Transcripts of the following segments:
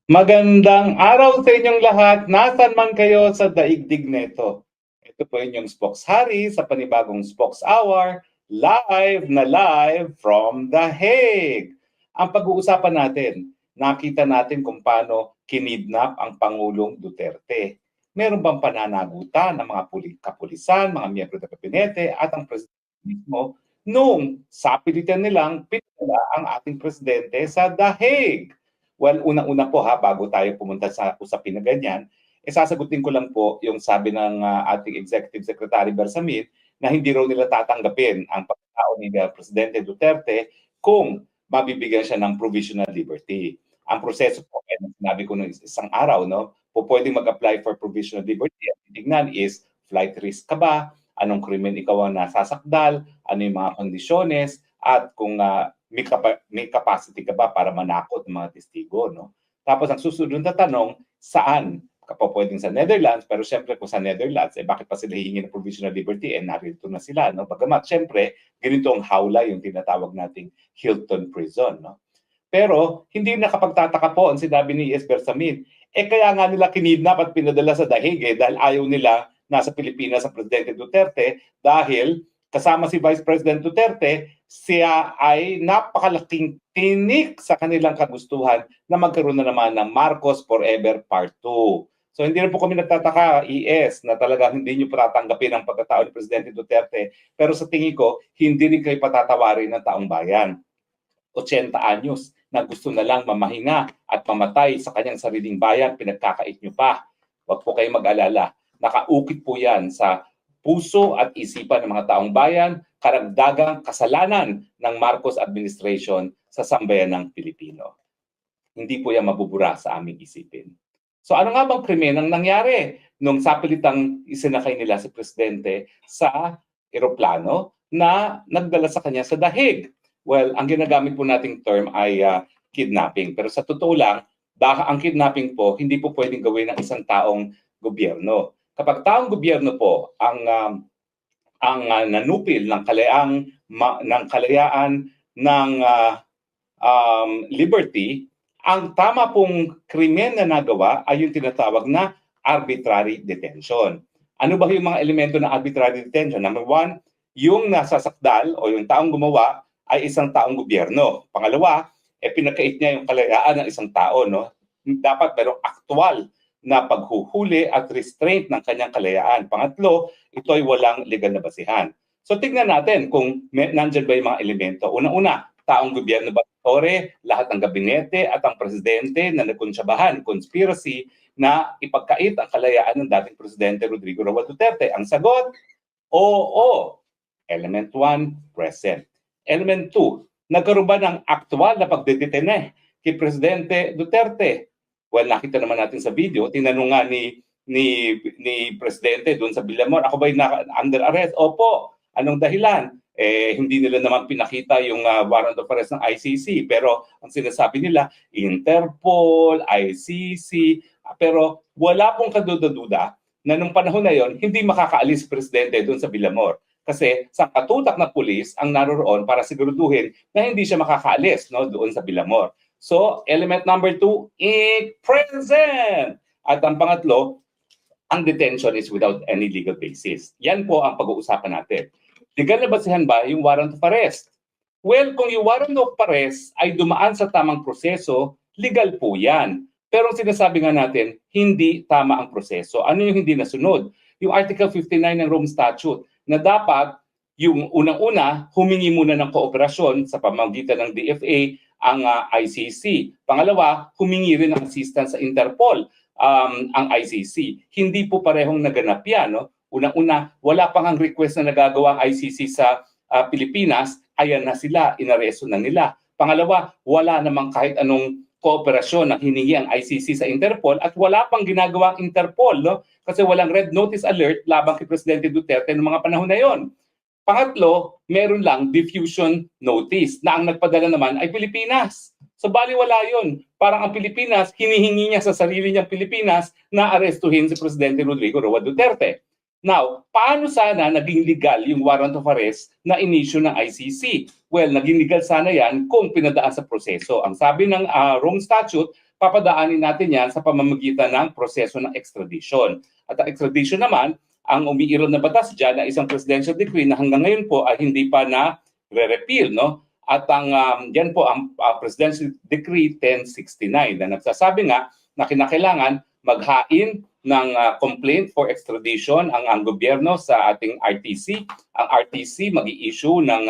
Magandang araw sa inyong lahat, nasaan man kayo sa daigdig nito. Ito po inyong Spokes Harry sa panibagong Spokes Hour, live from The Hague. Ang pag-uusapan natin, nakita natin kung paano kinidnap ang Pangulong Duterte. Meron bang pananagutan ng mga kapulisan, mga miyembro ng kabinete at ang presidente mismo nung sapilitan nilang pinadala ang ating presidente sa The Hague? Well, unang-una po bago tayo pumunta sa usapin na ganyan, sasagutin ko lang po yung sabi ng ating Executive Secretary Bersamin na hindi raw nila tatanggapin ang pagkatao ni Presidente Duterte kung mabibigyan siya ng provisional liberty. Ang proseso po, sinabi ko noong isang araw, no, po pwedeng mag-apply for provisional liberty. Ang titignan is, flight risk ka ba? Anong krimen ikaw ang nasasakdal? Ano yung mga kondisyones? At kung may capacity ka ba para manakot ng mga testigo, no? Tapos ang susunod na tanong, saan? Kapag pwedeng sa Netherlands, pero syempre kung sa Netherlands, bakit pa sila hihingi ng provisional liberty? Narito na sila, no? Bagamat syempre, ganito ang hawla yung tinatawag nating Hilton Prison, no? Pero hindi nakapagtataka po ang sinabi ni E.S. Bersamin. Kaya nga nila kinidnap at pinadala sa The Hague dahil ayaw nila nasa Pilipinas sa Presidente Duterte dahil kasama si Vice President Duterte, siya ay napakalaking tinik sa kanilang kagustuhan na magkaroon na naman ng Marcos Forever Part 2. So hindi rin po kami nagtataka, ES, na talagang hindi nyo patatanggapin ang pagkatao ni Presidente Duterte. Pero sa tingin ko, hindi rin kayo patatawarin ng taong bayan. 80 anyos na gusto na lang mamahinga at mamatay sa kanyang sariling bayan, pinagkakait nyo pa. Huwag po kayong mag-alala. Nakaukit po yan sa puso at isipan ng mga taong bayan, karagdagang kasalanan ng Marcos administration sa sambayanang Pilipino. Hindi po yan mabubura sa aming isipin. So ano nga bang krimen ang nangyari nung sapilitang isinakay nila si Presidente sa eroplano na nagdala sa kanya sa The Hague? Well, ang ginagamit po nating term ay kidnapping. Pero sa totoo lang, ang kidnapping po, hindi po pwedeng gawin ng isang taong gobyerno. Kapag taong gobyerno po ang nanupil ng kalayaan ng liberty, ang tama pong krimen na nagawa ay yung tinatawag na arbitrary detention. Ano ba yung mga elemento ng arbitrary detention? Number one, yung nasasakdal o yung taong gumawa ay isang taong gobyerno. Pangalawa, pinakait niya yung kalayaan ng isang tao. No? Dapat merong aktual na paghuhuli at restraint ng kanyang kalayaan. Pangatlo, ito ay walang legal na basihan. So tignan natin kung nandyan ba yung mga elemento. Unang-una, taong gobyerno ba lahat ng gabinete at ang presidente na nagkonsyabahan, conspiracy na ipagkait ang kalayaan ng dating presidente Rodrigo Roa Duterte? Ang sagot, oo. Element 1, present. Element 2, nagkaroon ba ng aktual na pagdedetene kay Presidente Duterte? Well, nakita naman natin sa video, tinanong nga ni Presidente doon sa Villamor, ako ba'y under arrest? Opo. Anong dahilan? Hindi nila naman pinakita yung warrant of arrest ng ICC. Pero ang sinasabi nila, Interpol, ICC. Pero wala pong kaduda-duda na nung panahon na yon, hindi makakaalis Presidente doon sa Villamor. Kasi sa katutak na pulis ang naroroon para siguraduhin na hindi siya makakaalis doon sa Villamor. So, element number 2, present. At ang pangatlo, ang detention is without any legal basis. Yan po ang pag-uusapan natin. Legal na basihan ba yung warrant of arrest? Well, kung yung warrant of arrest ay dumaan sa tamang proseso, legal po yan. Pero ang sinasabi nga natin, hindi tama ang proseso. Ano yung hindi nasunod? Yung Article 59 ng Rome Statute na dapat yung unang-una, humingi muna ng kooperasyon sa pamamagitan ng DFA ang ICC. Pangalawa, humingi rin ng assistance sa Interpol ang ICC. Hindi po parehong naganap yan. No? Unang-una, wala pang ang request na nagagawa ang ICC sa Pilipinas, ayan na sila, inaresto na nila. Pangalawa, wala namang kahit anong kooperasyon na hiningi ang ICC sa Interpol at wala pang ginagawa ang Interpol, no? Kasi walang red notice alert labang kay Presidente Duterte noong mga panahon na yon. Pangatlo, meron lang diffusion notice na ang nagpadala naman ay Pilipinas. So baliwala yun. Parang ang Pilipinas, hinihingi niya sa sarili niyang Pilipinas na arestuhin si Presidente Rodrigo Roa Duterte. Now, paano sana naging legal yung warrant of arrest na inisyu ng ICC? Well, naging legal sana yan kung pinadaan sa proseso. Ang sabi ng Rome Statute, papadaanin natin yan sa pamamagitan ng proseso ng extradition. At ang extradition naman, ang umiiral na batas dyan na isang presidential decree na hanggang ngayon po ay hindi pa na re-repeal, no? At ang yan po ang Presidential Decree 1069 na nagsasabi nga na kinakailangan maghain ng complaint for extradition ang gobyerno sa ating RTC. Ang RTC mag-i-issue ng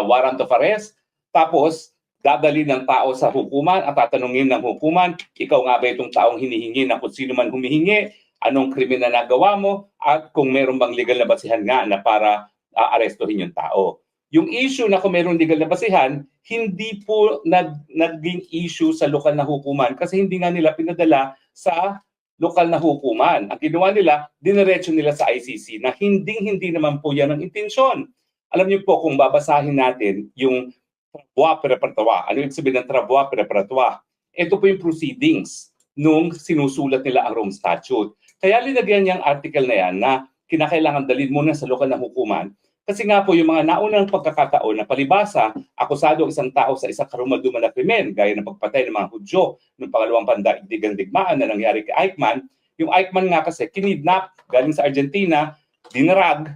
warrant of arrest, tapos dadali ng tao sa hukuman at tatanungin ng hukuman, ikaw nga ba itong taong hinihingi na kung sino man humihingi, anong krimen na nagawa mo, at kung meron bang legal na basihan nga na para arestuhin yung tao. Yung issue na kung meron legal na basihan, hindi po naging issue sa lokal na hukuman kasi hindi nga nila pinadala sa lokal na hukuman. Ang ginawa nila, diniretso nila sa ICC na hindi naman po yan ang intensyon. Alam niyo po kung babasahin natin yung travaux préparatoires. Ano yung sabihin ng travaux préparatoires? Ito po yung proceedings nung sinusulat nila ang Rome Statute. Kaya linagyan niyang article na yan na kinakailangan dalhin muna sa lokal na hukuman. Kasi nga po yung mga naunang pagkakataon na palibasa, akusado ang isang tao sa isang karumalduman na krimen, gaya ng pagpatay ng mga Hudyo noong pangalawang pandaigdigang digmaan na nangyari kay Eichmann. Yung Eichmann nga kasi kinidnap galing sa Argentina, dinarag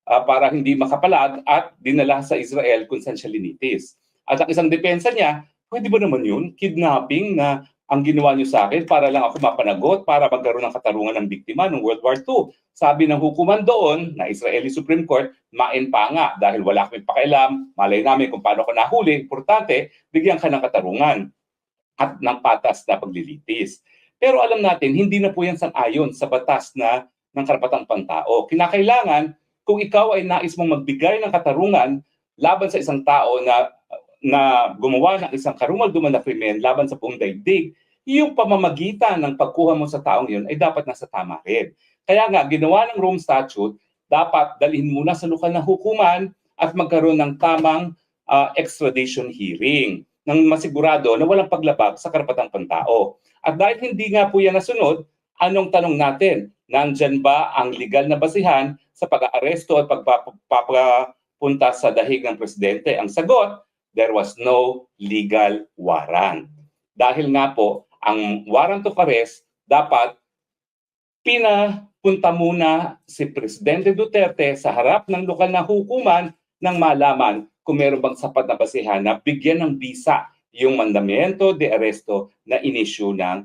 para hindi makapalag at dinala sa Israel kung saan siya linitis. At ang isang depensa niya, pwede ba naman yun? Kidnapping na ang ginawa niyo sa akin para lang ako mapanagot, para magkaroon ng katarungan ng biktima ng World War II. Sabi ng hukuman doon, na Israeli Supreme Court, main pa nga dahil wala kami pakialam, malay namin kung paano ko nahuli, importante, bigyan ka ng katarungan at ng patas na paglilitis. Pero alam natin, hindi na po yan sang-ayon sa batas na ng karapatang pantao. Kinakailangan, kung ikaw ay nais mong magbigay ng katarungan laban sa isang tao na gumawa ng isang karumalduman na krimen laban sa buong daigdig, yung pamamagitan ng pagkuha mo sa taong yun ay dapat nasa tama rin. Kaya nga, ginawa ng Rome Statute, dapat dalhin muna sa lokal na hukuman at magkaroon ng tamang extradition hearing nang masigurado na walang paglabag sa karapatang pantao. At dahil hindi nga po yan nasunod, anong tanong natin? Nandyan ba ang legal na basihan sa pag-aaresto at pagpapunta sa dahig ng presidente? Ang sagot, there was no legal warrant. Dahil nga po, ang warrant of arrest dapat pinapunta muna si Presidente Duterte sa harap ng lokal na hukuman nang malaman kung meron bang sapat na basihan na bigyan ng bisa yung mandamiento de arresto na inisyu ng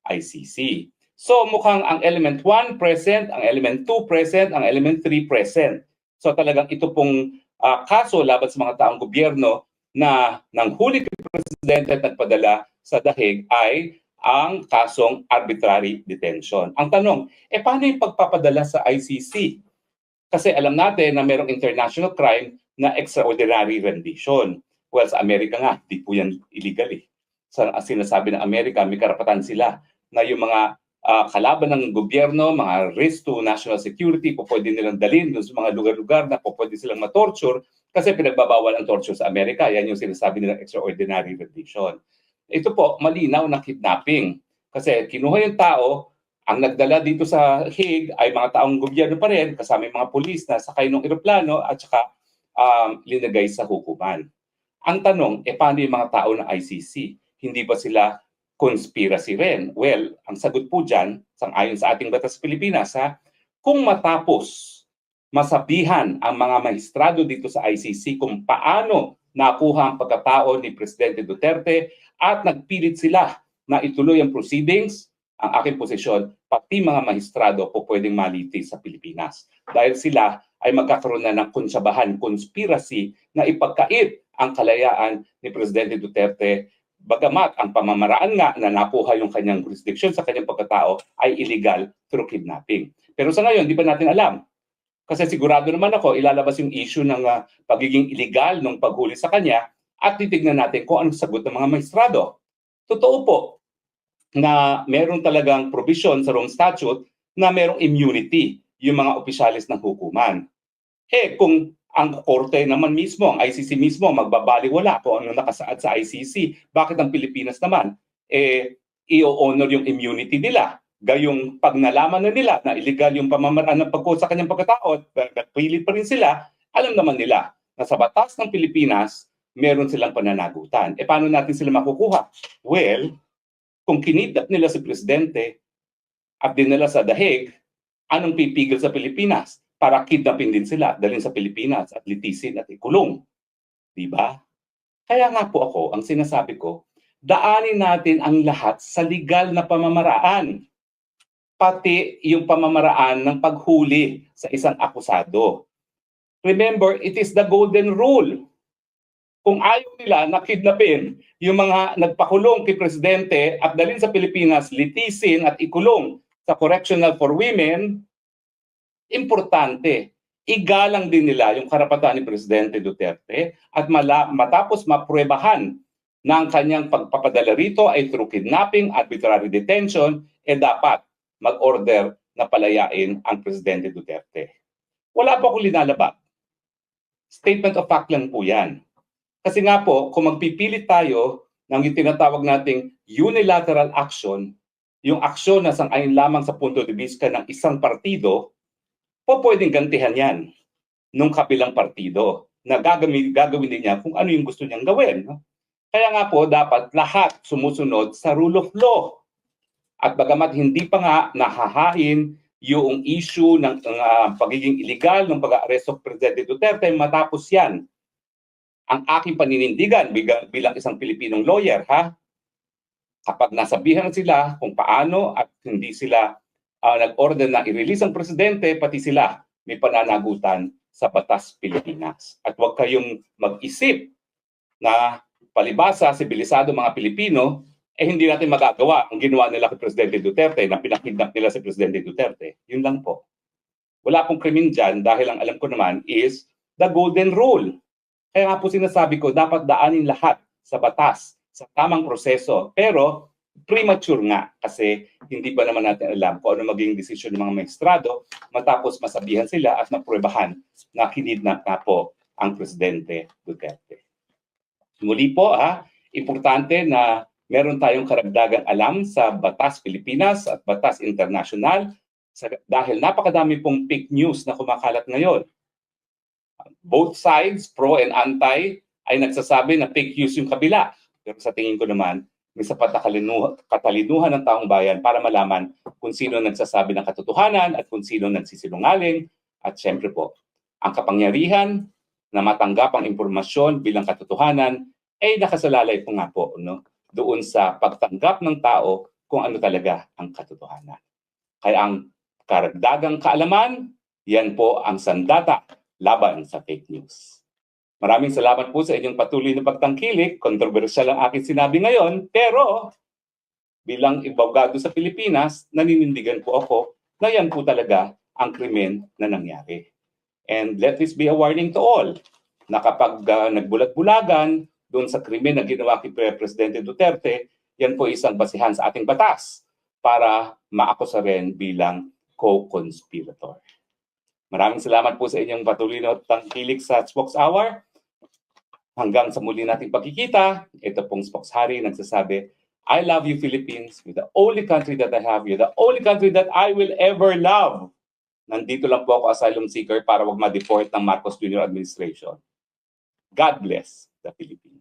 ICC. So mukhang ang element 1 present, ang element 2 present, ang element 3 present. So talagang ito pong kaso laban sa mga taong gobyerno na nanghuli kay Presidente at nagpadala sa dahig ay ang kasong arbitrary detention. Ang tanong, paano yung pagpapadala sa ICC? Kasi alam natin na mayroong international crime na extraordinary rendition. Well, sa Amerika nga, di po yan illegal eh. Sinasabi ng Amerika, may karapatan sila na yung mga kalaban ng gobyerno, mga risk to national security, pwede nilang dalhin sa mga lugar-lugar na pwede silang matorture kasi pinagbabawal ang torture sa Amerika. Yan yung sinasabi nilang extraordinary rendition. Ito po, malinaw na kidnapping. Kasi kinuha yung tao, ang nagdala dito sa Hague ay mga taong gobyerno pa rin, kasama yung mga pulis na sakay ng eroplano at saka linagay sa hukuman. Ang tanong, paano yung mga tao ng ICC? Hindi ba sila conspiracy rin? Well, ang sagot po dyan, sang-ayon sa ating batas Pilipinas, kung matapos masabihan ang mga maestrado dito sa ICC kung paano nakuha ang pagkatao ni Presidente Duterte at nagpilit sila na ituloy ang proceedings, ang aking posisyon, pati mga maestrado po pwedeng maliti sa Pilipinas. Dahil sila ay magkakaroon na ng konsabahan, conspiracy na ipagkait ang kalayaan ni Presidente Duterte. Bagamat ang pamamaraan nga na nakuha yung kanyang jurisdiction sa kanyang pagkatao ay illegal through kidnapping. Pero sa ngayon, di pa natin alam. Kasi sigurado naman ako, ilalabas yung issue ng pagiging illegal ng paghuli sa kanya at titignan natin kung anong sagot ng mga maestrado. Totoo po na meron talagang provision sa Rome Statute na merong immunity yung mga opisyalis ng hukuman. Kung ang korte naman mismo, ang ICC mismo, magbabaliwala kung ano nakasaad sa ICC. Bakit ang Pilipinas naman? I-honor yung immunity nila. Gayong pag nalaman na nila na illegal yung pamamaraan ng pagkuha sa kanyang pagkatao, nagpili pa rin sila, alam naman nila na sa batas ng Pilipinas, meron silang pananagutan. E paano natin sila makukuha? Well, kung kinidnap nila si Presidente at dinala sa The Hague, anong pipigil sa Pilipinas? Para kidnapin din sila, dalhin sa Pilipinas at litisin at ikulong. Diba? Kaya nga po ako, ang sinasabi ko, daanin natin ang lahat sa legal na pamamaraan. Pati yung pamamaraan ng paghuli sa isang akusado. Remember, it is the golden rule. Kung ayaw nila na kidnapin yung mga nagpakulong kay Presidente at dalhin sa Pilipinas, litisin at ikulong sa correctional for women, importante, igalang din nila yung karapatan ni Presidente Duterte at matapos mapruebahan na ang kanyang pagpapadala rito ay through kidnapping, arbitrary detention, dapat mag-order na palayain ang Presidente Duterte. Wala pa akong linalabag. Statement of fact lang po yan. Kasi nga po, kung magpipilit tayo ng tinatawag nating unilateral action, yung aksyon na sang-ayon lamang sa punto de vista ng isang partido, po pwedeng gantihan yan nung kabilang partido na gagawin din niya kung ano yung gusto niyang gawin. No? Kaya nga po, dapat lahat sumusunod sa rule of law. At bagamat hindi pa nga nahahain yung issue ng pagiging illegal ng pag-aaresto ng Presidente Duterte, matapos yan, ang aking paninindigan bilang isang Pilipinong lawyer, kapag nasabihan sila kung paano at hindi sila nag-order na i-release ang Presidente, pati sila may pananagutan sa Batas Pilipinas. At huwag kayong mag-isip na palibasa, sibilisado mga Pilipino, hindi natin magagawa ang ginawa nila kay Presidente Duterte na pinakidnap nila si Presidente Duterte. Yun lang po. Wala pong krimen dyan dahil ang alam ko naman is the golden rule. Kaya nga po sinasabi ko, dapat daanin lahat sa batas, sa tamang proseso. Pero premature nga kasi hindi pa naman natin alam kung ano maging desisyon ng mga maestrado matapos masabihan sila at mapruebahan na kinidnap na po ang Presidente Duterte. Muli po, importante na meron tayong karagdagang alam sa Batas Pilipinas at Batas Internasyonal dahil napakadami pong fake news na kumakalat ngayon. Both sides, pro and anti, ay nagsasabi na fake news yung kabila. Pero sa tingin ko naman, may sapat na katalinuhan ng taong bayan para malaman kung sino nagsasabi ng katotohanan at kung sino nagsisinungaling. At syempre po, ang kapangyarihan na matanggap ang impormasyon bilang katotohanan ay nakasalalay po nga po doon sa pagtanggap ng tao kung ano talaga ang katotohanan. Kaya ang karagdagang kaalaman, yan po ang sandata laban sa fake news. Maraming salamat po sa inyong patuloy na pagtangkilik. Kontrobersyal ang aking sinabi ngayon, pero bilang abogado sa Pilipinas, naninindigan po ako na yan po talaga ang krimen na nangyari. And let this be a warning to all na kapag nagbulag-bulagan doon sa krimen na ginawa kay Presidente Duterte, yan po isang basihan sa ating batas para maakusa rin bilang co-conspirator. Maraming salamat po sa inyong patuloy na tangkilik sa Spokes Hour. Hanggang sa muli nating pagkikita, ito pong Spokes Hari nagsasabi, I love you Philippines, you're the only country that I have, you're the only country that I will ever love. Nandito lang po ako asylum seeker para wag ma-deport ng Marcos Jr. administration. God bless the Philippines.